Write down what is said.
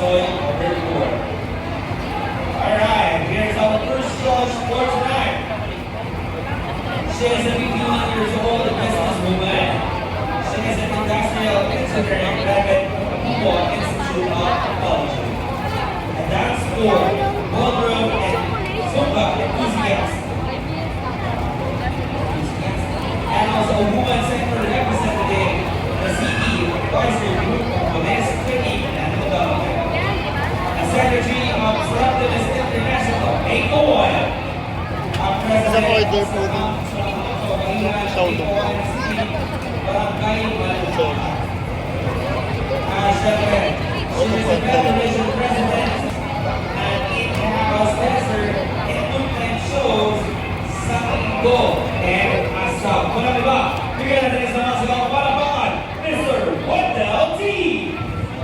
Choi River. Alright, here's our first judge for tonight. She is 51 years old, a businesswoman. She is an industrial engineering graduate from the Kumon Institute of Technology. A dance school, ballroom, and Zumba enthusiast. And also a woman sector representative, the CE Advisory Group of Domestic Training and Development. A secretary of Seraptimus International, Eiko Oil. Ang president order po din. Barangay Maluchon. Siyempre, she is the Federation President and in-house dancer in movement shows sa Linggo.